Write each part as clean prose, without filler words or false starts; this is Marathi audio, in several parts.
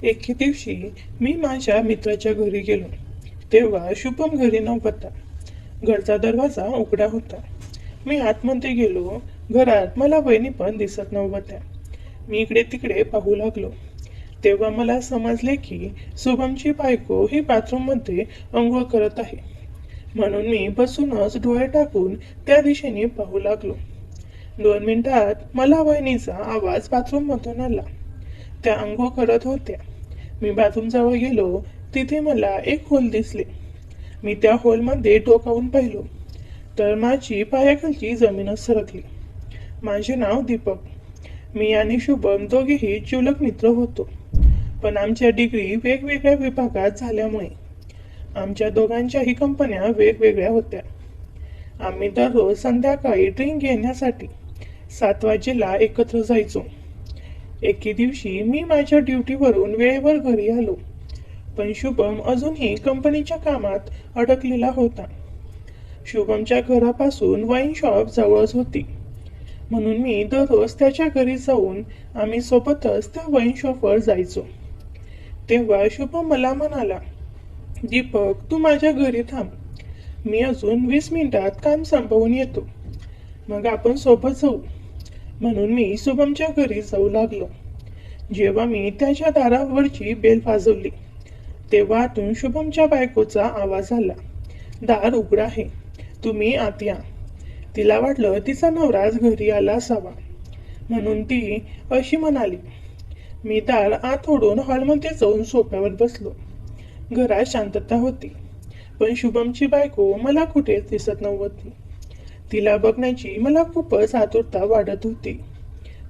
एके दिवशी मी माझ्या मित्राच्या घरी गेलो तेव्हा शुभम घरी नव्हता. घरचा दरवाजा उघडा होता. मी आतमध्ये गेलो. घरात मला वहिनी पण दिसत नव्हत्या. मी इकडे तिकडे पाहू लागलो. तेव्हा मला समजले की शुभमची बायको ही बाथरूममध्ये अंघोळ करत आहे. म्हणून मी बसूनच डोळे टाकून त्या दिशेने पाहू लागलो. 2 मिनिटात मला वहिनीचा आवाज बाथरूममधून आला. त्या अंघोळ करत होत्या. मी बाथरूम जवळ गेलो. तिथे मला एक होल दिसले. मी त्या होलमध्ये डोकावून पाहिलो तर माझी पायाखालची जमीनच सरकली. माझे नाव दीपक. मी आणि शुभम दोघेही जिवलग मित्र होतो. पण आमच्या डिग्री वेगवेगळ्या विभागात झाल्यामुळे आमच्या दोघांच्याही कंपन्या वेगवेगळ्या होत्या. आम्ही दररोज संध्याकाळी ड्रिंक घेण्यासाठी 7 वाजेला एकत्र जायचो. एके दिवशी मी माझ्या ड्युटीवरून वेळेवर घरी आलो. पण शुभम अजूनही कंपनीच्या कामात अडकलेला होता. शुभमच्या घरापासून वाईन शॉप जवळच होती. म्हणून मी दररोज त्याच्या घरी जाऊन आम्ही सोबतच त्या वाईन शॉपवर जायचो. तेव्हा शुभम मला म्हणाला, दीपक, तू माझ्या घरी थांब. मी अजून 20 मिनिटात काम संपवून येतो. मग आपण सोबत जाऊ. म्हणून मी शुभमच्या घरी जाऊ लागलो. जेव्हा मी त्याच्या दारावरची बेल वाजवली तेव्हा आतून शुभमच्या बायकोचा आवाज आला, दार उघड आहे, तुम्ही आत या. तिला वाटलं तिचा नवराच घरी आला असावा म्हणून ती अशी म्हणाली. मी दार आत ओढून हॉलमध्ये जाऊन सोफ्यावर बसलो. घरात शांतता होती. पण शुभमची बायको मला कुठेच दिसत नव्हती. तिला बघण्याची मला खूपच आतुरता वाढत होती.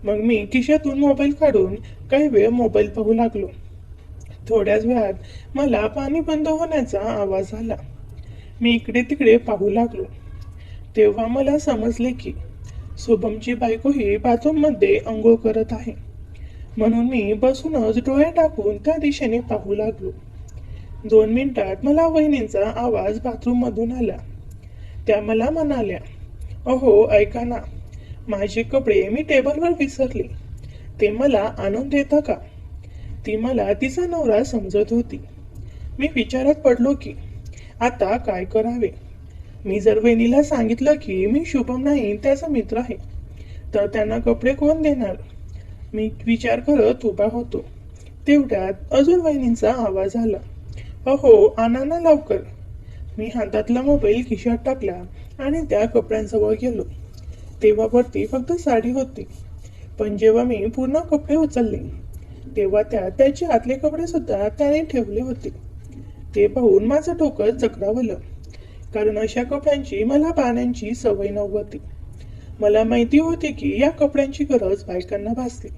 मग मी खिशातून मोबाईल काढून काही वेळ मोबाईल पाहू लागलो. थोड्याच वेळात मला पाणी बंद होण्याचा आवाज आला. मी इकडे तिकडे पाहू लागलो. तेव्हा मला समजले की शुभमची बायको ही बाथरूममध्ये अंघोळ करत आहे. म्हणून मी बसूनच डोळे टाकून त्या दिशेने पाहू लागलो. 2 मिनिटात मला वहिनींचा आवाज बाथरूममधून आला. त्या मला म्हणाल्या, अहो ऐका ना, माझे कपडे मी टेबलवर विसरले, ते मला आणून देता का? ती मला तिचा नवरा समजत होती. मी विचारात पडलो की आता काय करावे. मी जर वहिनीला सांगितलं की मी शुभम नाही त्याचा मित्र आहे तर त्यांना कपडे कोण देणार. मी विचार करत उभा होतो. तेवढ्यात अजून वहिनींचा आवाज आला, अहो आणा ना लवकर. मी हातातला मोबाईल खिशात टाकला आणि त्या कपड्यांजवळ गेलो. तेव्हा वरती फक्त साडी होती. पण जेव्हा मी पूर्ण कपडे उचलले तेव्हा त्याचे आतले कपडे सुद्धा त्याने ठेवले होते. ते पाहून माझं डोकं चक्रावलं. कारण अशा कपड्यांची मला पाहण्याची सवय नव्हती. मला माहिती होती की या कपड्यांची गरज बायकांना भासते.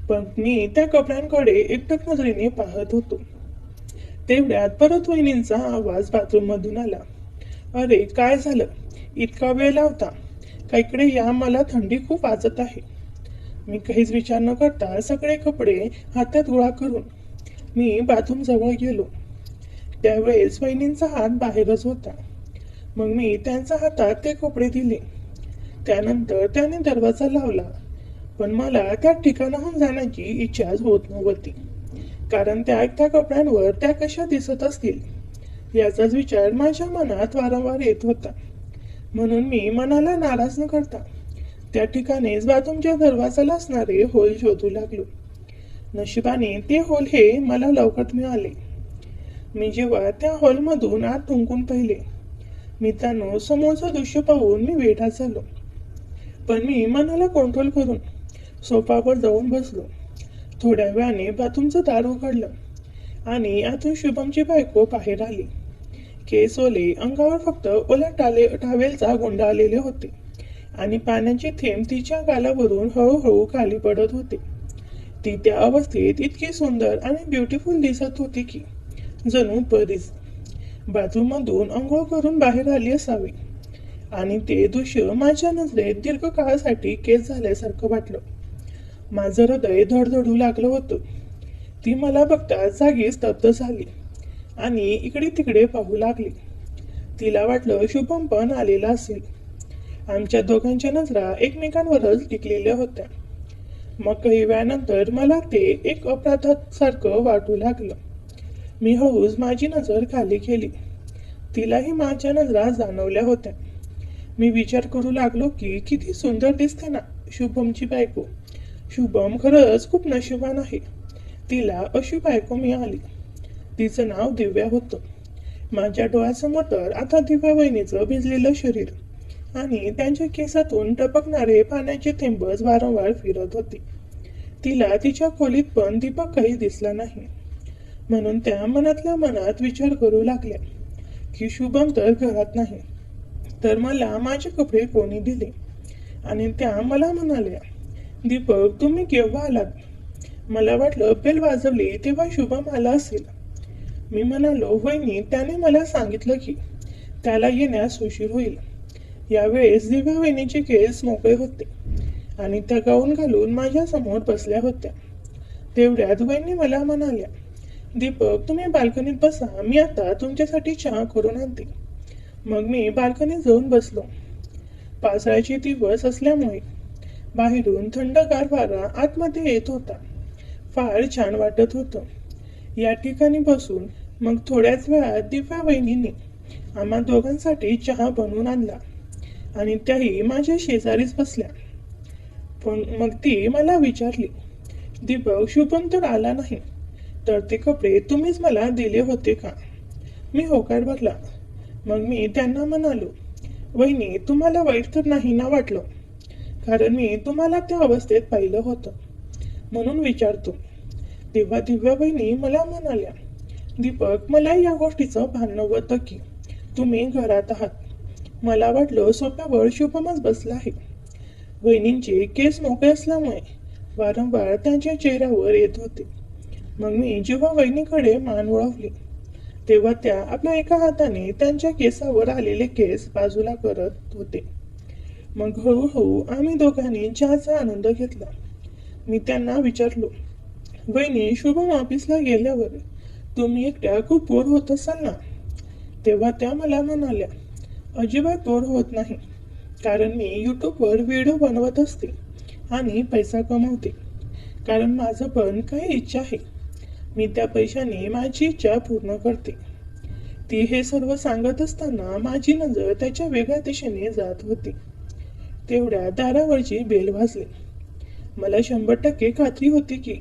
पण मी त्या कपड्यांकडे एकटक नजरेने पाहत होतो. तेवढ्यात परत वहिनींचा आवाज बाथरूम मधून आला, अरे काय झालं, इतका वेळ लावता का, इकडे या, मला थंडी खूप वाजत आहे. मी काहीच विचार न करता सगळे कपडे हातात गोळा करून मी बाथरूम जवळ गेलो. त्यावेळेस वहिनींचा हात बाहेरच होता. मग मी त्यांच्या हातात ते कपडे दिले. त्यानंतर त्याने दरवाजा लावला. पण मला त्या ठिकाणाहून जाण्याची इच्छाच होत नव्हती. कारण त्या कपड्यांवर त्या कशा दिसत असतील याचाच विचार माझ्या मनात वारंवार येत होता. म्हणून मी मनाला नाराज न करता त्या ठिकाणीच बाथरूमच्या दरवाजाला असणारे होल शोधू लागलो. नशिबाने ते होल हे मला लवकर मिळाले. मी जेव्हा त्या हॉलमधून आत थुंकून पाहिले, मित्रांनो, समोरचं दृश्य पाहून मी वेढा झालो. पण मी मनाला कंट्रोल करून सोफावर जाऊन बसलो. थोड्या वेळाने बाथरूमचं दार उघडलं आणि आतून शुभमची बायको बाहेर आली. केस ओले, अंगावर फक्त ओला टावेलचा गोंडा आलेले होते आणि पाण्याचे थेंब तिच्या गालावरून हळूहळू खाली पडत होते. ती त्या अवस्थेत इतकी सुंदर आणि ब्युटिफुल दिसत होती की जणू परीच बाथरूममधून अंघोळ करून बाहेर आली असावी. आणि ते दृश्य माझ्या नजरेत दीर्घकाळासाठी केस झाल्यासारखं वाटलं. माझं हृदय धडधडू लागलं होतं. ती मला बघता जागी स्तब्ध झाली आणि इकडे तिकडे पाहू लागली. तिला वाटलं शुभम पण आलेला असेल. आमच्या दोघांच्या नजरा एकमेकांवरच टिकलेल्या होत्या. मग काही वेळानंतर मला ते एक अपराधासारखं वाटू लागलं. मी हळूच माझी नजर खाली केली. तिलाही माझ्या नजरा जाणवल्या होत्या. मी विचार करू लागलो की किती सुंदर दिसते ना शुभमची बायको. शुभम खरंच खूप नशिबान आहे. तिला अशी बायको मिळाली. तिचं नाव दिव्या होतं. माझ्या डोळ्यासमोर तर आता दिव्या वहिनीचं भिजलेलं शरीर आणि त्यांच्या केसातून टपकणारे पाण्याचे थेंबच वारंवार फिरत होते. तिला तिच्या खोलीत पण दीपक काही दिसला नाही. म्हणून त्या मनातल्या मनात विचार करू लागल्या की शुभम तर घरात नाही, तर मला माझे कपडे कोणी दिले. आणि त्या मला म्हणाल्या, दीपक तुम्ही केव्हा आलात? मला वाटलं बेल वाजवली तेव्हा शुभम आला असेल. मी म्हणालो, वहिनी त्याने मला सांगितलं की त्याला येण्यास उशीर होईल. यावेळेस दिव्या वहिनीचे केस मोकळे होते आणि त्या गाऊन घालून माझ्या समोर बसल्या होत्या. तेवढ्यात वहिनी मला म्हणाल्या, दीपक तुम्ही बाल्कनीत बसा, मी आता तुमच्यासाठी चहा करून आणते. मग मी बाल्कनीत जाऊन बसलो. पावसाळ्याचे दिवस असल्यामुळे बाहेरून थंडगार वारा आतमध्ये येत होता. फार छान वाटत होतं. या ठिकाणी बसून मग थोड्याच वेळात दिव्या वहिनीने आम्हा दोघांसाठी चहा बनवून आणला आणि त्याही माझ्या शेजारीच बसल्या. पण मग ती मला विचारली, दीपक शुभम तर आला नाही, तर ते कपडे तुम्हीच मला दिले होते का? मी होकार भरला. मग मी त्यांना म्हणालो, वहिनी तुम्हाला वाईट तर नाही ना वाटलं? कारण मी तुम्हाला त्या अवस्थेत पाहिलं होतं म्हणून विचारतो. तेव्हा दिव्या वहिनी मला म्हणाल्या, दीपक मला या गोष्टीचं भान नव्हतं की तुम्ही घरात आहात. मला वाटलं सोप्यावर शुभमच बसला आहे. वहिनींचे केस मोकळे असल्यामुळे वारंवार त्यांच्या चेहऱ्यावर येत होते. मग मी जेव्हा वहिनीकडे मान वळवली तेव्हा त्या आपल्या एका हाताने त्यांच्या केसावर आलेले केस बाजूला करत होते. मग हळूहळू आम्ही दोघांनी चहाचा आनंद घेतला. मी त्यांना विचारलो, वहिनी शुभम ऑफिसला गेल्यावर तुम्ही एकट्या खूप बोर होत असाल ना? तेव्हा त्या मला म्हणाल्या, अजिबात बोर होत नाही, कारण मी यूट्यूबवर व्हिडिओ बनवत असते आणि पैसा कमवते. कारण माझं पण काही इच्छा आहे. मी त्या पैशाने माझी इच्छा पूर्ण करते. ती हे सर्व सांगत असताना माझी नजर त्याच्या वेगळ्या दिशेने जात होती. तेवढ्या दारावरची बेल वाजली. मला 100% खात्री होती की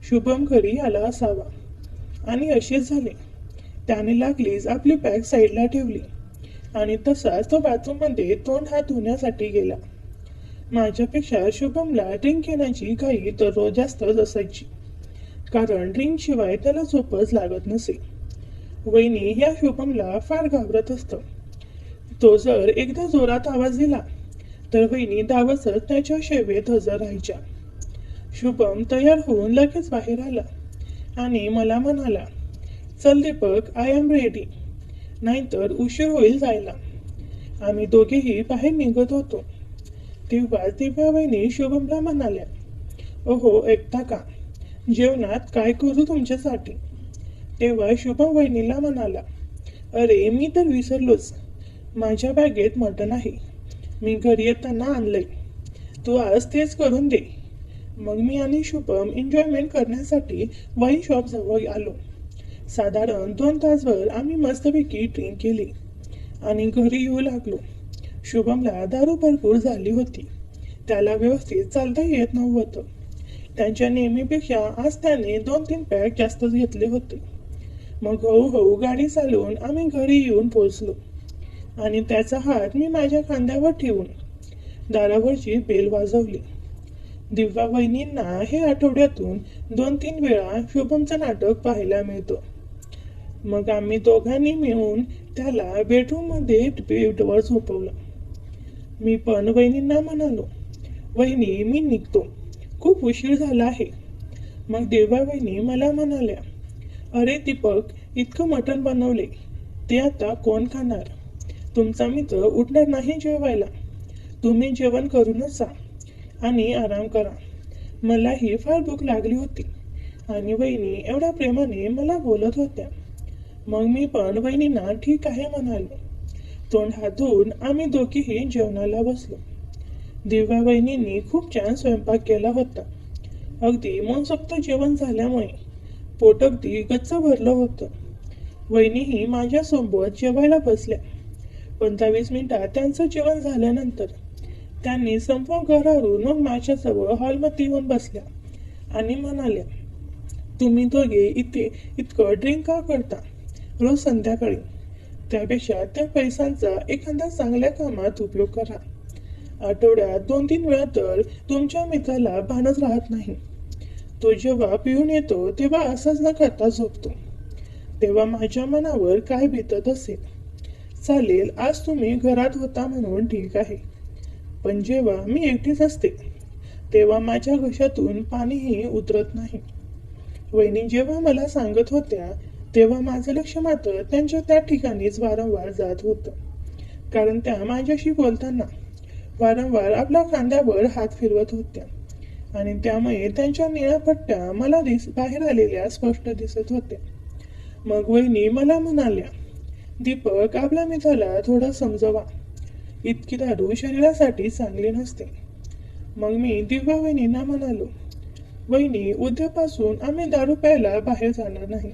शुभम घरी आला असावा. आणि असेच झाले. त्याने लागलीच आपली बॅग साईडला ठेवली आणि तसाच तो बाथरूममध्ये तोंड हात धुण्यासाठी गेला. माझ्यापेक्षा शुभमला ड्रिंक घेण्याची घाई दररोज जास्तच असायची, कारण ड्रिंक शिवाय त्याला झोपच लागत नसे. वहिनी या शुभमला फार घाबरत असतं. तो जर एकदा जोरात आवाज दिला तर वहिनी धावतच त्याच्या सेवेत हजर राहायच्या. शुभम तयार होऊन लगेच बाहेर आला आणि मला म्हणाला, चल दीपक, आय एम रेडी, नाहीतर उशीर होईल जायला. आम्ही दोघेही बाहेर निघत होतो. तेव्हा दिव्या वहिनी शुभमला म्हणाल्या, ओहो ऐकता का, जेवणात काय करू तुमच्यासाठी? तेव्हा शुभम वहिनीला म्हणाला, अरे मी तर विसरलोच, माझ्या बॅगेत मटण आहे, मी घरी येताना आणलंय, तू आज तेच करून दे. मग मी आणि शुभम एन्जॉयमेंट करण्यासाठी वाईन शॉप जवळ आलो. साधारण 2 तासभर आम्ही मस्तपैकी ड्रिंक केली आणि घरी येऊ लागलो. शुभमला दारू भरपूर झाली होती. त्याला व्यवस्थित चालता येत नव्हतं. त्यांच्या नेहमीपेक्षा आज त्याने 2-3 पॅक जास्तच घेतले होते. मग हळूहळू गाडी चालवून आम्ही घरी येऊन पोहोचलो आणि त्याचा हात मी माझ्या खांद्यावर ठेवून दारावरची बेल वाजवली. दिव्या वहिनींना हे आठवड्यातून 2-3 वेळा शुभमचं नाटक पाहायला मिळतं. मग आम्ही दोघांनी मिळून त्याला बेडरूममध्ये बेडवर झोपवलं. मी पण वहिनींना म्हणालो, वहिनी मी निघतो, खूप उशीर झाला आहे. मग दिव्या वहिनी मला म्हणाल्या, अरे दीपक, इतकं मटण बनवले, ते आता कोण खाणार? तुमचा मित्र उठणार नाही जेवायला. तुम्ही जेवण करूनच जा आणि आराम करा. मलाही फार भूक लागली होती आणि वहिनी एवढ्या प्रेमाने मला बोलत होत्या. मग मी पण वहिनींना ठीक आहे म्हणालो. तोंड हात धुवून आम्ही दोघीही जेवणाला बसलो. दिव्या वहिनींनी खूप छान स्वयंपाक केला होता. अगदी मनसोक्त जेवण झाल्यामुळे पोट अगदी गच्च भरलं होतं. वहिनीही माझ्यासोबत जेवायला बसल्या. 15-20 मिनिटात त्यांचं जेवण झाल्यानंतर त्यांनी संपूर्ण घरावरून मग माझ्याजवळ हॉलमध्ये येऊन बसल्या आणि म्हणाल्या, तुम्ही दोघे इथे इतकं ड्रिंक का करता रोज संध्याकाळी? त्यापेक्षा त्या पैशांचा एखाद्या चांगल्या कामात उपयोग करा. आठवड्यात 2-3 वेळा तर तुमच्या मित्राला भानच राहत नाही. तो जेव्हा पिऊन येतो तेव्हा असंच न करता झोपतो. तेव्हा माझ्या मनावर काय बेतत असेल. चालेल, आज तुम्ही घरात होता म्हणून ठीक आहे, पण जेव्हा मी एकटीच असते तेव्हा माझ्या घशातून पाणीही उतरत नाही. वहिनी जेव्हा मला सांगत होत्या तेव्हा माझं लक्ष मात्र त्यांच्या त्या ठिकाणीच वारंवार जात होतं, कारण त्या माझ्याशी बोलताना वारंवार आपल्या खांद्यावर हात फिरवत होत्या आणि त्यामुळे त्यांच्या निळ्या पट्ट्या मला बाहेर आलेल्या स्पष्ट दिसत होत्या. मग वहिनी मला म्हणाल्या, दीपक, आपल्या मित्राला थोडं समजवा, इतकी दारू शरीरासाठी चांगली नसते. मग मी दिव्या वहिनींना म्हणालो, वहिनी, उद्यापासून आम्ही दारू प्यायला बाहेर जाणार नाही.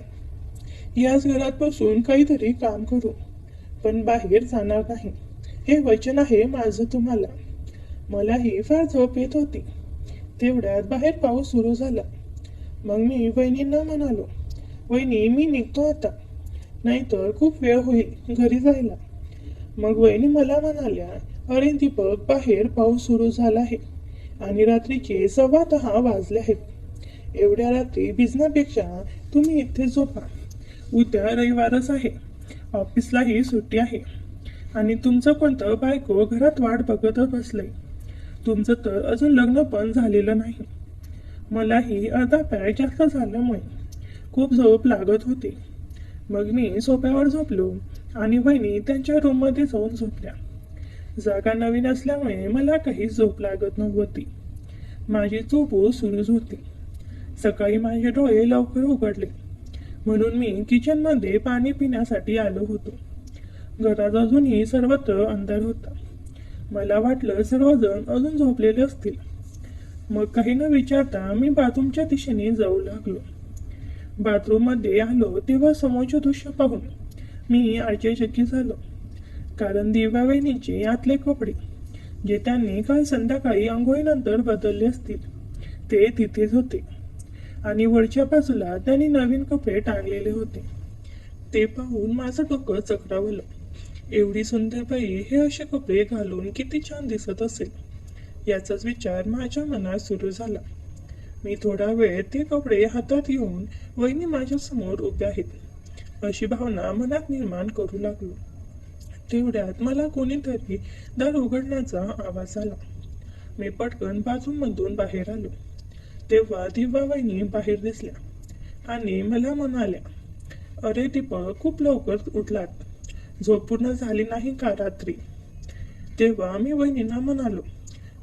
याच घरात बसून काहीतरी काम करू, पण बाहेर जाणार नाही, हे वचन आहे माझं तुम्हाला. मलाही फार झोप येत होती. तेवढ्यात बाहेर पाऊस सुरू झाला. मग मी वहिनींना म्हणालो, वहिनी, मी निघतो आता, नाहीतर खूप वेळ होईल घरी जायला. मग वहिनी मला म्हणाल्या, अरे दीपक, बाहेर पाऊस सुरू झाला आहे आणि रात्रीचे 10:15 वाजले आहेत. एवढ्या रात्री भिजण्यापेक्षा तुम्ही इथे झोपा. उद्या रविवारच आहे, ऑफिसलाही सुट्टी आहे आणि तुमचं कोणतं बायको घरात वाट बघत बसलंय. तुमचं तर अजून लग्न पण झालेलं नाही. मलाही अर्धा पॅक जास्त झाल्यामुळे खूप झोप लागत होती. मग मी सोफ्यावर झोपलो आणि वहिनी त्यांच्या रूममध्ये जाऊन झोपल्या. जागा नवीन असल्यामुळे मला काही झोप लागत नव्हती. माझी झोप सुरूच होती. सकाळी माझे डोळे लवकर उघडले म्हणून मी किचनमध्ये पाणी पिण्यासाठी आलो होतो. घरात अजूनही सर्वत्र अंधार होता. मला वाटलं सर्वजण अजून झोपलेले असतील. मग काही न विचारता मी बाथरूमच्या दिशेने जाऊ लागलो. बाथरूममध्ये आलो तेव्हा समोरचे दृश्य पाहून मी आश्चर्यचकित झालो, कारण दिव्या वहिनीचे आतले कपडे जे त्यांनी काल संध्याकाळी आंघोळीनंतर बदलले असतील ते तिथेच होते आणि वरच्या बाजूला त्यांनी नवीन कपडे टांगलेले होते. ते पाहून माझं डोकं चक्रावलं. एवढी सुंदर बाई हे असे कपडे घालून किती छान दिसत असेल याचाच विचार माझ्या मनात सुरू झाला. मी थोडा वेळ ते कपडे हातात घेऊन वहिनी माझ्या समोर उभ्या आहेत अशी भावना मनात निर्माण करू लागलो. तेवढ्यात मला कोणीतरी दार उघडण्याचा आवाज आला. मी पटकन बाथरूममधून बाहेर आलो तेव्हा दिव्या वहिनी बाहेर दिसल्या आणि मला म्हणाल्या, अरे दीपक, खूप लवकर उठलात, झोप पूर्ण झाली नाही का रात्री? तेव्हा मी वहिनींना म्हणालो,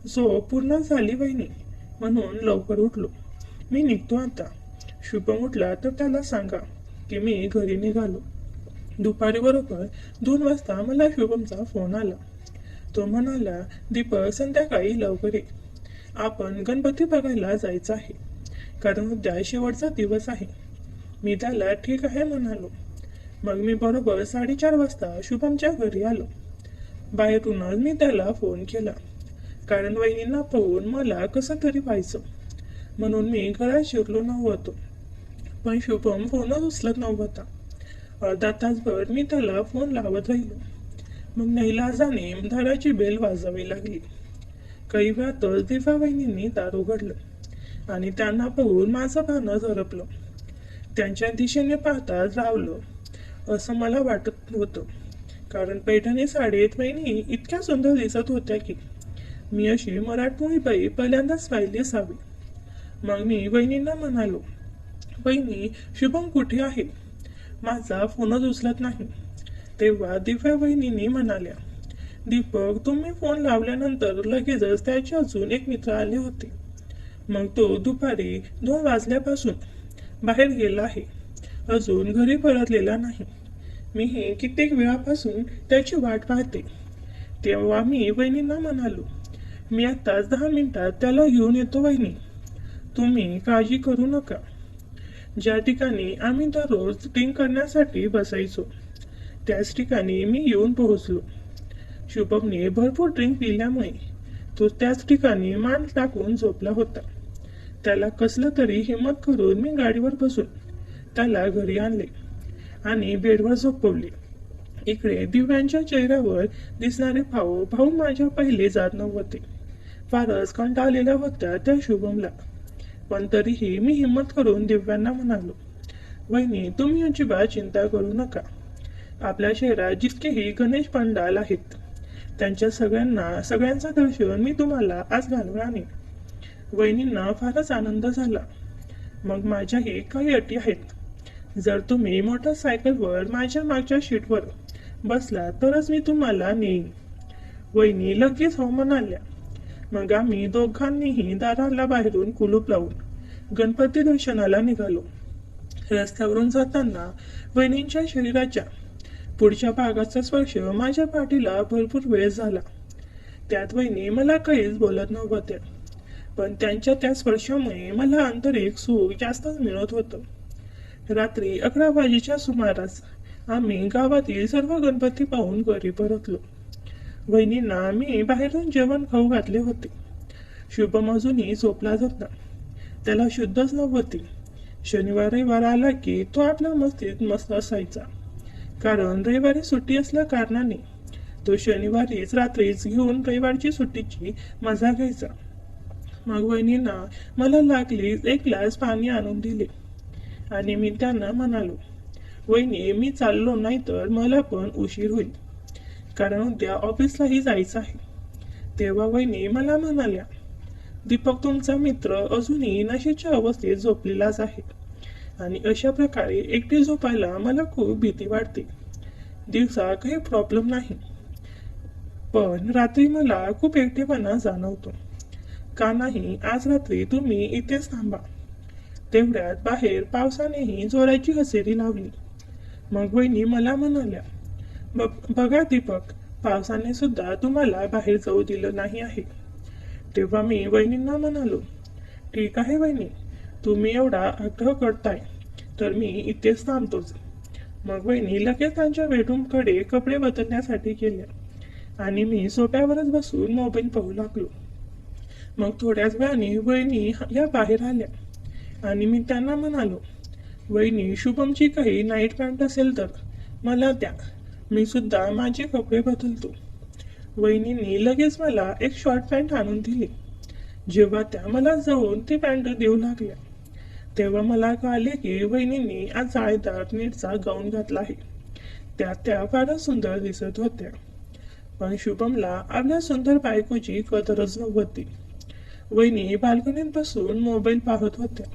झोप पूर्ण झाली वहिनी, म्हणून लवकर उठलो. मी निघतो आता. शुभम उठला तर त्याला सांगा की मी घरी निघालो. दुपारी बरोबर 2 वाजता मला शुभमचा फोन आला. तो म्हणाला, दीपक, संध्याकाळी लवकर ये, आपण गणपती बघायला जायचं आहे, कारण उद्या शेवटचा दिवस आहे. मी त्याला ठीक आहे म्हणालो. मग मी बरोबर 4:30 वाजता शुभमच्या घरी आलो. बाहेरूनच मी त्याला फोन केला, कारण वहिनींना पाहून मला कसं तरी व्हायचं म्हणून मी घरात शिरलो नव्हतो. पण शुभम फोनच उचलत नव्हता. अर्धा तासभर मी त्याला फोन लावत राहिलो. मग नाईलाजाने दाराची बेल वाजावी लागली. काही वेळातच दिव्या वहिनींनी दार उघडलं आणि त्यांना पाहून माझं भान झरपलं. त्यांच्या दिशेने पाहताच रावलं असं मला वाटत होतं, कारण पैठणी साडीत वहिनी इतक्या सुंदर दिसत होत्या की मी अशी मराठमोळी बाई पहिल्यांदाच पाहिली असावी. मग मी वहिनींना म्हणालो, वहिनी, शुभम कुठे आहे? माझा फोनच उचलत नाही. तेव्हा दिव्या वहिनींनी म्हणाल्या, दीपक, तुम्ही फोन लावल्यानंतर लगेचच त्याचे अजून एक मित्र आले होते. मग तो दुपारी 2 वाजल्यापासून बाहेर गेला आहे, अजून घरी परतलेला नाही. मीही कित्येक वेळापासून त्याची वाट पाहते. तेव्हा मी वहिनींना म्हणालो, मी आत्ताच 10 मिनिटात त्याला घेऊन येतो वहिनी. तुम्ही काळजी करू नका. ज्या ठिकाणी आम्ही दररोज ड्रिंक करण्यासाठी बसायचो त्याच ठिकाणी मी येऊन पोहोचलो. शुभमने भरपूर ड्रिंक पिल्यामुळे तो त्याच ठिकाणी मान टाकून झोपला होता. त्याला कसलं तरी हिंमत करून मी गाडीवर बसून त्याला घरी आणले आणि बेडवर झोपवले. इकडे दिव्यांच्या चेहऱ्यावर दिसणारे भाऊ माझ्या पहिले जात नव्हते. फारच कंटाळलेल्या होत्या त्या शुभमला. पण तरीही मी हिंमत करून दिव्यांना म्हणालो, वहिनी तुम्ही अजिबात चिंता करू नका. आपल्या शहरात जितकेही गणेश पंडाल आहेत त्यांच्या सगळ्यांचं दर्शन मी तुम्हाला आज घालून आणेन. वहिनींना फारच आनंद झाला. मग माझ्याही काही अटी आहेत. जर तुम्ही मोटरसायकलवर माझ्या मागच्या सीटवर बसला तरच मी तुम्हाला नेईन. वहिनी लगेच हो म्हणाल्या. मग आम्ही दोघांनीही दाराला बाहेरून कुलूप लावून गणपती दर्शनाला निघालो. रस्त्यावरून जाताना वहिनींच्या शरीराच्या पुढच्या भागाचा स्पर्श माझ्या पाठीला भरपूर वेळ झाला. त्यात वहिनी मला काहीच बोलत नव्हत्या, पण त्यांच्या त्या स्पर्शामुळे मला आंतरिक सुख जास्तच मिळत होतं. रात्री 11 वाजेच्या सुमारास आम्ही गावातील सर्व गणपती पाहून घरी परतलो. वहिनींना मी बाहेरून जेवण खाऊ घातले होते. शुभम अजूनही झोपला होता. त्याला शुद्धच नव्हती. शनिवार रविवार आला की तो आपल्या मस्तीत मस्त असायचा. कारण रविवारी सुट्टी असल्या कारणाने तो शनिवारीच रात्रीच घेऊन रविवारची सुट्टीची मजा घ्यायचा. मग वहिनींना मला लागलीच 1 ग्लास पाणी आणून दिले आणि मी त्यांना म्हणालो, वहिनी मी चाललो नाही तर मला पण उशीर होईल, कारण उद्या ऑफिसलाही जायचं आहे. तेव्हा वहिनी मला म्हणाल्या, दीपक तुमचा मित्र अजूनही नशेच्या अवस्थेत झोपलेलाच आहे आणि अशा प्रकारे एकटे झोपायला मला खूप भीती वाटते. दिवसा काही प्रॉब्लेम नाही, पण रात्री मला खूप एकटेपणा जाणवतो. का नाही आज रात्री तुम्ही इथेच थांबा. तेवढ्यात बाहेर पावसानेही जोराची हजेरी लावली. मग वहिनी मला म्हणाल्या, बघा दीपक, पावसाने सुद्धा तुम्हाला बाहेर जाऊ दिलं नाही आहे. तेव्हा मी वहिनींना म्हणालो, ठीक आहे वहिनी, तुम्ही एवढा आग्रह करताय तर मी इथेच थांबतोच. मग वहिनी लगेच त्यांच्या बेडरूमकडे कपडे बदलण्यासाठी गेल्या आणि मी सोफ्यावरच बसून मोबाईल पाहू लागलो. मग थोड्याच वेळाने वहिनी या बाहेर आल्या आणि मी त्यांना म्हणालो, वहिनी शुभमची काही नाईट पॅन्ट असेल तर मला द्या, मी सुद्धा माझे कपडे बदलतो. वहिनींनी लगेच मला एक शॉर्ट पॅन्ट आणून दिली. जेव्हा त्या मला जाऊन ती पॅन्ट देऊ लागल्या तेव्हा मला कळले की वहिनींनी आज जाळीदार नीटचा गाऊन घातला आहे. त्या फारच सुंदर दिसत होत्या. पण शुभमला आपल्या सुंदर बायकोची कदरच नव्हती. वहिनी बाल्कनीत बसून मोबाईल पाहत होत्या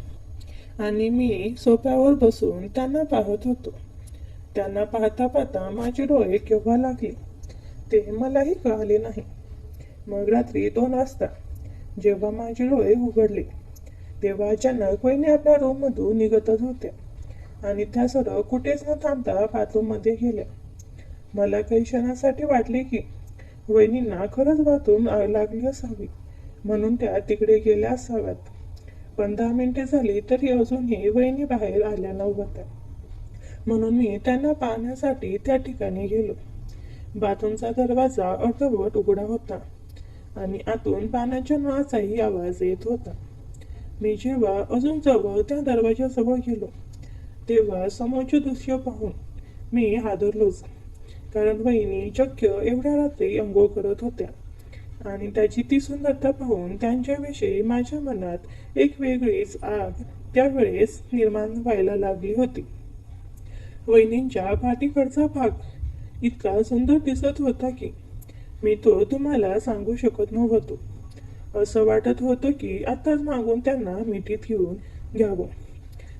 आणि मी सोफ्यावर बसून त्यांना पाहत होतो. त्यांना पाहता पाहता माझे डोळे केव्हा लागले ते मलाही कळाले नाही. मग रात्री 2 वाजता जेव्हा माझे डोळे उघडले तेव्हा अचानक वहिनी आपल्या रूममधून निघतच होत्या आणि त्या सरळ कुठेच न थांबता बाथरूममध्ये गेल्या. मला काही क्षणासाठी वाटले की वहिनींना खरंच बाथरूम लागली असावी म्हणून त्या तिकडे गेल्या असाव्यात. पण 10 मिनिटे झाली तरी अजूनही वहिनी बाहेर आल्या नव्हत्या. म्हणून मी त्यांना पाहण्यासाठी त्या ठिकाणी गेलो. बाथरूमचा दरवाजा अर्धवट उघडा होता आणि आतून पाण्याच्या नळाचाही आवाज येत होता. मी जेव्हा अजून जवळ त्या दरवाजाजवळ गेलो तेव्हा समोरचे दृश्य पाहून मी हादरलोच. कारण वहिनी चक्क एवढ्या रात्री अंघोळ करत होत्या आणि त्याची ती सुंदरता पाहून त्यांच्याविषयी माझ्या मनात एक वेगळीच आग त्यावेळेस निर्माण व्हायला लागली होती. वहिनींच्या पाठीकडचा भाग इतका सुंदर दिसत होता की मी तो तुम्हाला सांगू शकत नव्हतो. असं वाटत होतं की आताच मागून त्यांना मिठीत घेऊन घ्यावं.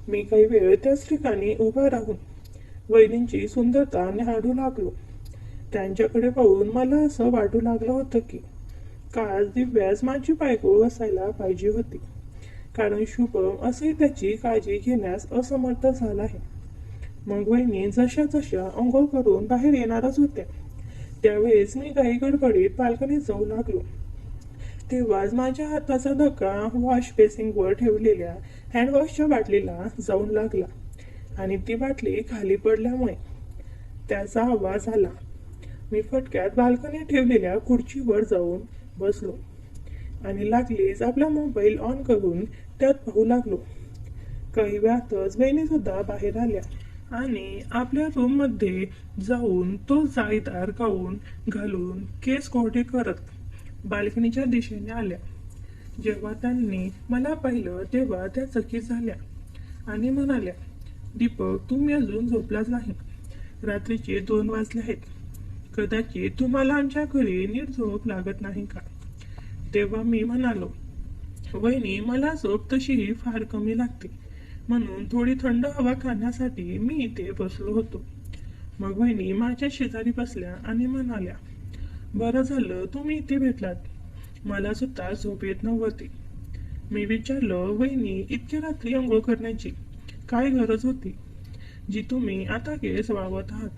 मी काही वेळ त्याच ठिकाणी उभा राहून वहिनींची सुंदरता निहाळू लागलो. त्यांच्याकडे पाहून मला असं वाटू लागलं होतं की काल दिव्यास माझी बायको असायला पाहिजे होती, कारण शुभम असे त्याची काळजी घेण्यास असमर्थ झाला आहे. मग वहिनी जशा जशा अंघोळ करून बाहेर येणारच होत्या त्यावेळेस मी काही गडबडीत बाल्कनीत जाऊ लागलो. तेव्हाच माझ्या हाताचा धक्का वॉश बेसिंगवर ठेवलेल्या हँडवॉशच्या बाटलीला जाऊन लागला आणि ती बाटली खाली पडल्यामुळे त्याचा आवाज आला. मी फटक्यात बाल्कनीत ठेवलेल्या खुर्चीवर जाऊन बसलो आणि लागलीच आपला मोबाईल ऑन करून त्यात पाहू लागलो. काही वेळातच बहिणी सुद्धा बाहेर आल्या आणि आपल्या रूममध्ये जाऊन तो जाळीदार गाऊन घालून केस कोरडे करत बाल्कनीच्या दिशेने आल्या. जेव्हा त्यांनी मला पाहिलं तेव्हा त्या चकित झाल्या आणि म्हणाल्या, दीपक, तुम्ही अजून झोपलाच नाही. रात्रीचे 2 वाजले आहेत. कदाचित तुम्हाला आमच्या घरी नीट झोप लागत नाही का? तेव्हा मी म्हणालो, वहिनी, मला झोप तशीही फार कमी लागते, म्हणून थोडी थंड हवा खाण्यासाठी मी इथे बसलो होतो. मग वहिनी माझ्या शेजारी बसल्या आणि म्हणाल्या, बरं झालं तुम्ही इथे भेटलात. मला सुद्धा झोप येत नव्हती. मी विचारलं, वहिनी, इतक्या रात्री अंघोळ करण्याची काय गरज होती, जी तुम्ही आता केस वाळवत आहात?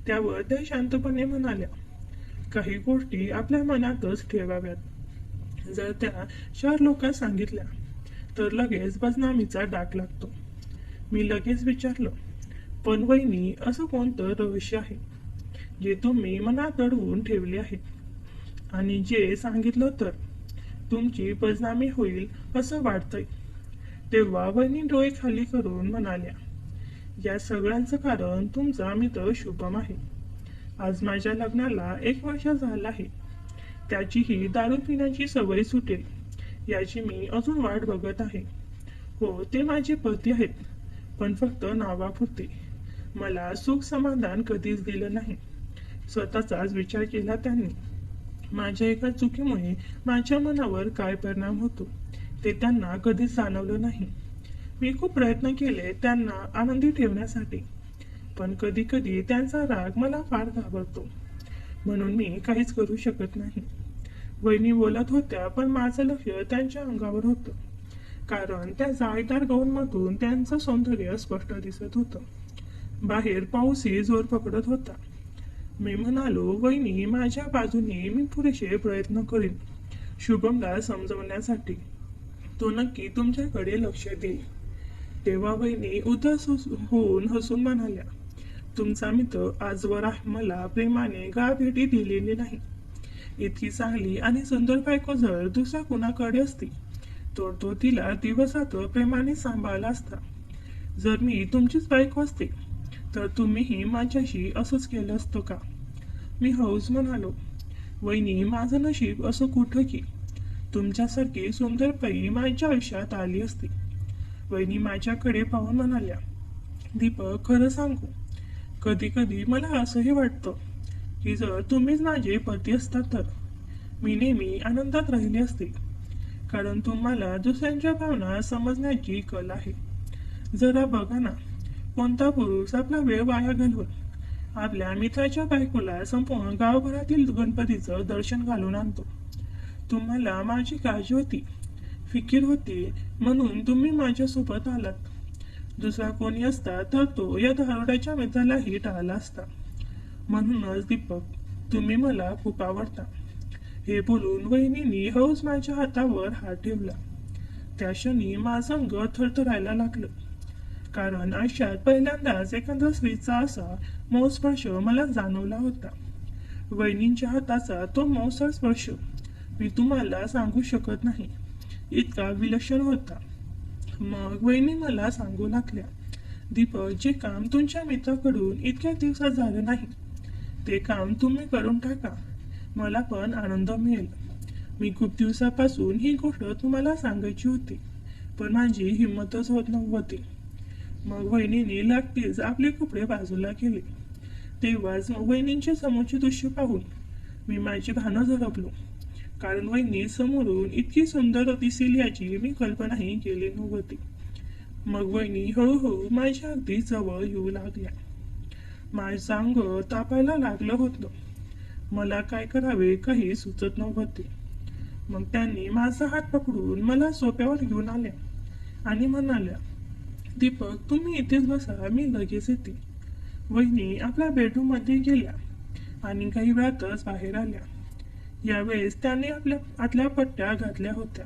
त्यावर त्या शांतपणे म्हणाल्या, काही गोष्टी आपल्या मनातच ठेवाव्यात. जर त्या 4 लोकांना सांगितल्या तर लगेच बदनामीचा डाग लागतो. मी लगेच विचारलं, पण वहिनी, असं कोणतं रहस्य आहे जे तुम्ही मनात दडवून ठेवले आहे आणि जे सांगितलं तर तुमची बदनामी होईल असं वाटतंय? तेव्हा वहिनी डोळे खाली करून म्हणाल्या, या सगळ्यांचं कारण तुमचा मित्र शुभम आहे. आज माझ्या लग्नाला 1 वर्ष झालं आहे. त्याचीही दारू पिण्याची सवय सुटेल याची मी अजून वाट बघत आहे. हो, ते माझे पती आहेत, पण फक्त नावापुरते. मला सुख समाधान कधीच दिलं नाही. स्वतःचाच विचार केला त्यांनी. माझ्या एका चुकीमुळे माझ्या मनावर काय परिणाम होतो ते त्यांना कधीच जाणवलं नाही. मी खूप प्रयत्न केले त्यांना आनंदी ठेवण्यासाठी, पण कधी कधी त्यांचा राग मला फार घाबरतो, म्हणून मी काहीच करू शकत नाही. वहिनी बोलत होत्या, पण माझं लक्ष त्यांच्या अंगावर होतं, कारण त्या जाळीदार गाऊनमधून त्यांचं सौंदर्य स्पष्ट दिसत होतं. बाहेर पाऊसही जोर पकडत होता. मी म्हणालो, वहिनी, माझ्या बाजूने मी पुरेसे प्रयत्न करीन शुभमला समजवण्यासाठी. तो नक्की तुमच्याकडे लक्ष देईल. तेव्हा वहिनी उदास होऊन हसून म्हणाल्या, तुमचा मित्र आजवर मला प्रेमाने गाळभेटी दिलेली नाही. इतकी चांगली आणि सुंदर बायको जर दुसऱ्या कुणाकडे असती तर तो तिला दिवसात प्रेमाने सांभाळला असता. जर मी तुमचीच बायको असते तर तुम्हीही माझ्याशी असंच केलं असतं का? मी हौस म्हणालो, वहिनी, माझं नशीब असं कुठं की तुमच्यासारखी सुंदर बाई माझ्या आयुष्यात आली असती. वहिनी माझ्याकडे पाहून म्हणाल्या, दीपक, खरं सांगू, कधी कधी मला असंही वाटतं की जर तुम्हीच माझे पती असता तर मी नेहमी आनंदात राहिली असते, कारण तुम्हाला दुसऱ्यांच्या भावना समजण्याची कल आहे. जरा बघा ना, कोणता पुरुष आपला वेळ वाया घालवून आपल्या मित्राच्या बायकोला संपूर्ण गावभरातील गणपतीचं दर्शन घालून आणतो. तुम्हाला माझी काळजी होती, फिकीर होती, म्हणून तुम्ही माझ्यासोबत आलात. दुसरा कोणी असता तर तो या दारुड्याच्या मित्रालाही टाळला असता. म्हणूनच दीपक, तुम्ही मला खूप आवडता. हे बोलून वहिनींनी हौस माझ्या हातावर हात ठेवला. त्या क्षणी माझं अंग थरथरायला लागलं, कारण आयुष्यात पहिल्यांदाच एखाद्या स्त्रीचा असा मऊ स्पर्श मला जाणवला होता. वहिनींच्या हाताचा तो मौसर स्पर्श मी तुम्हाला सांगू शकत नाही, इतका विलक्षण होता. मग वहिनी मला सांगू लागल्या, दीपक, जे काम तुमच्या मित्राकडून इतक्या दिवसात झालं नाही ते काम तुम्ही करून टाका, मला पण आनंद मिळेल. मी खूप दिवसापासून ही गोष्ट तुम्हाला सांगायची होती, पण माझी हिंमतच होत नव्हती. मग वहिनीने लागतेच आपले कपडे बाजूला केले. तेव्हाच वहिनींचे समोरचे दृश्य पाहून मी माझी भानं झडपलो, कारण वहिनी समोरून इतकी सुंदर दिसेल याची मी कल्पनाही केली नव्हती. मग वहिनी हळूहळू माझ्या अगदी जवळ येऊ लागल्या. माझं अंग तापायला लागलं होतं. मला काय करावे काही सुचत नव्हते. मग त्यांनी माझा हात पकडून मला सोफ्यावर घेऊन आल्या आणि म्हणाल्या, दीपक, तुम्ही इथेच बसा, मी लगेच येते. वहिनी आपल्या बेडरूममध्ये गेल्या आणि काही वेळातच बाहेर आल्या. यावेळेस त्याने आपल्या आतल्या पट्ट्या घातल्या होत्या.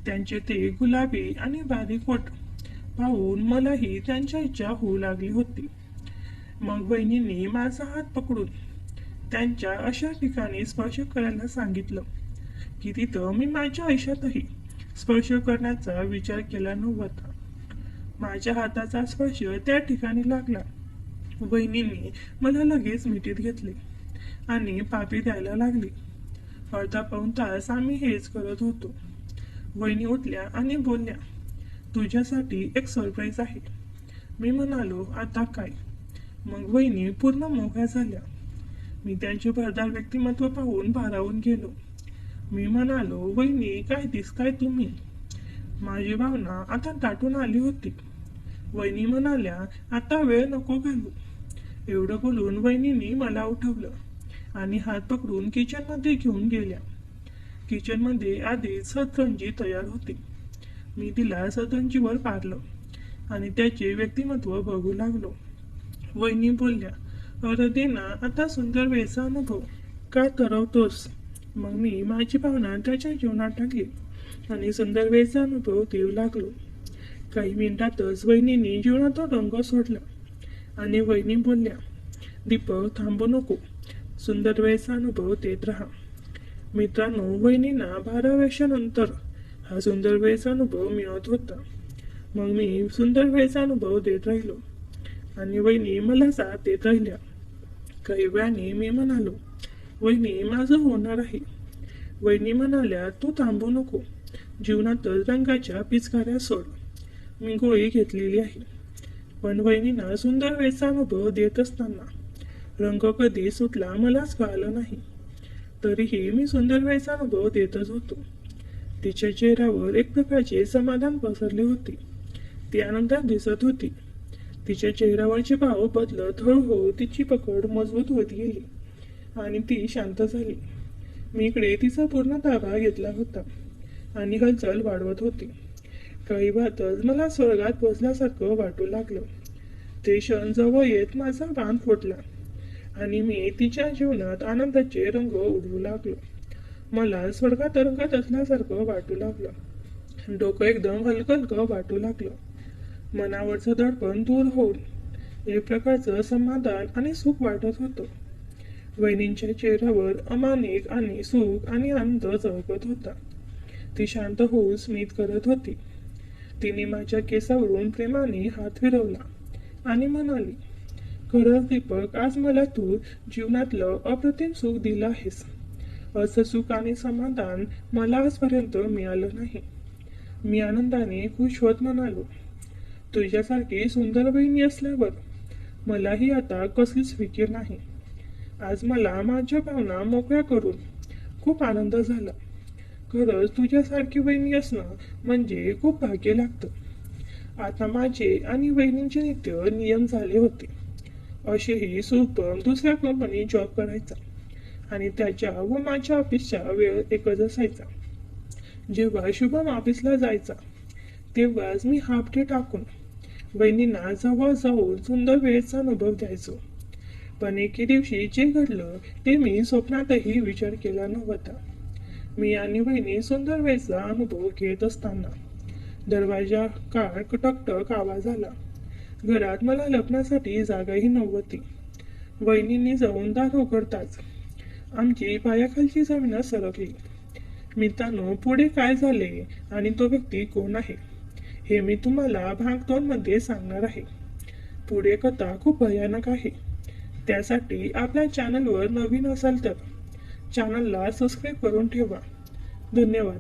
त्यांचे ते गुलाबी आणि बारीक ओठ पाहून मलाही त्यांच्या इच्छा होऊ लागली होती. मग वहिनींनी माझा हात पकडून त्यांच्या अशा ठिकाणी स्पर्श करायला सांगितलं की तिथं मी माझ्या आयुष्यातही स्पर्श करण्याचा विचार केला नव्हता. माझ्या हाताचा स्पर्श त्या ठिकाणी लागला. वहिनींनी मला लगेच मिठीत घेतले आणि पापी द्यायला लागली. अर्धा पाऊण तास आम्ही हेच करत होतो. वहिनी उठल्या आणि बोलल्या, तुझ्यासाठी एक सरप्राईज आहे. मी म्हणालो, आता काय? मग वहिनी पूर्ण मोकळ्या झाल्या. मी त्यांचे भरदार व्यक्तिमत्व पाहून भारावून गेलो. मी म्हणालो, वहिनी काय दिसताय तुम्ही? माझी भावना आता दाटून आली होती. वहिनी म्हणाल्या, आता वेळ नको घालू. एवढं बोलून वहिनींनी मला उठवलं आणि हात पकडून किचनमध्ये घेऊन गेल्या. किचनमध्ये आधीच सतरंजी तयार होती. मी तिला सतरंजीवर पारलं आणि त्याचे व्यक्तिमत्व बघू लागलो. वहिनी बोलल्या, अरे दे ना आता सुंदर वेळचा अनुभव. का ठरवतोस? मग मी माझी भावना त्याच्या जीवनात टाकली आणि सुंदर वेळचा अनुभव देऊ लागलो. काही मिनिटातच वहिनींनी जीवनातून रंग सोडला आणि वहिनी बोलल्या, दीपक थांबू नको, सुंदर वेळचा अनुभव देत राहा. मित्रांनो, वहिनींना 12 वर्षानंतर हा सुंदर वेळचा अनुभव मिळत होता. मग मी सुंदर वेळचा अनुभव देत राहिलो आणि वहिनी मला साथ देत राहिल्या. काही वेळाने मी म्हणालो, वहिनी माझं होणार आहे. वहिनी म्हणाल्या, तू थांबू नको, जीवनातच रंगाच्या पिचकाऱ्या सोड. मी गोळी घेतलेली आहे. पण वहिनींना सुंदर वेळचा अनुभव देत असताना रंग कधी सुटला मलाच कळालं नाही. तरीही मी सुंदर वेळचा अनुभव देतच होतो. तिच्या चेहऱ्यावर एक प्रकारचे समाधान पसरले होते. ती आनंदात दिसत होती. तिच्या चेहऱ्यावरचे भाव बदलत हळूहळू तिची पकड मजबूत होत गेली आणि ती शांत झाली. मी इकडे तिचा पूर्ण ताबा घेतला होता आणि हालचाल वाढवत होती. काही वेळातच मला स्वर्गात बसल्यासारखं वाटू लागलं. ते क्षण जवळ येत माझा बांध फुटला आणि मी तिच्या जीवनात आनंदाचे रंग उडवू लागलो. मला स्वर्गात रंगात असल्यासारखं वाटू लागलं. डोकं एकदम हलकं हलकं वाटू लागलं. मनावरचं दडपण दूर होऊन एक प्रकारचं समाधान आणि सुख वाटत होतं. वहिनींच्या चेहऱ्यावर अमानिक आणि सुख आणि आनंद झळकत होता. ती शांत होऊन स्मित करत होती. तिने माझ्या केसावरून प्रेमाने हात फिरवला आणि म्हणाली, खरंच दीपक, आज मला तू जीवनातलं अप्रतिम सुख दिलं आहेस. असं सुख आणि समाधान मला आजपर्यंत मिळालं नाही. मी आनंदाने खुश होत म्हणालो, तुझ्यासारखी सुंदर बहिणी असल्यावर मलाही आता कसलीच फिकीर नाही. आज मला माझ्या भावना मोकळ्या करून खूप आनंद झाला. खरंच तुझ्यासारखी वहिनी असणं म्हणजे खूप भाग्य लागतं. आता माझे आणि वहिनींचे नित्य नियम झाले होते. असेही शुभम दुसऱ्या कंपनीत जॉब करायचा आणि त्याच्या व माझ्या ऑफिसचा वेळ एकच असायचा. जेव्हा शुभम ऑफिसला जायचा तेव्हाच मी हाफ डे टाकून वहिनींना जवळ जाऊन सुंदर वेळेचा अनुभव द्यायचो. पण एके दिवशी जे घडलं ते मी स्वप्नातही विचार केला नव्हता. मी आणि वहिनी सुंदर वेळेचा अनुभव घेत असताना दरवाजा काळ टकटक आवाज आला. घरात मला लपण्यासाठी जागाही नव्हती. वहिनींनी जाऊन दार उघडताच आमची पायाखालची जमीन सरकली. मित्रांनो, पुढे काय झाले आणि तो व्यक्ती कोण आहे हे मी तुम्हाला भाग 2 मध्ये सांगणार आहे. पुढे कथा खूप भयानक आहे. त्यासाठी आपल्या चॅनलवर नवीन असाल तर चॅनलला सबस्क्राईब करून ठेवा. धन्यवाद.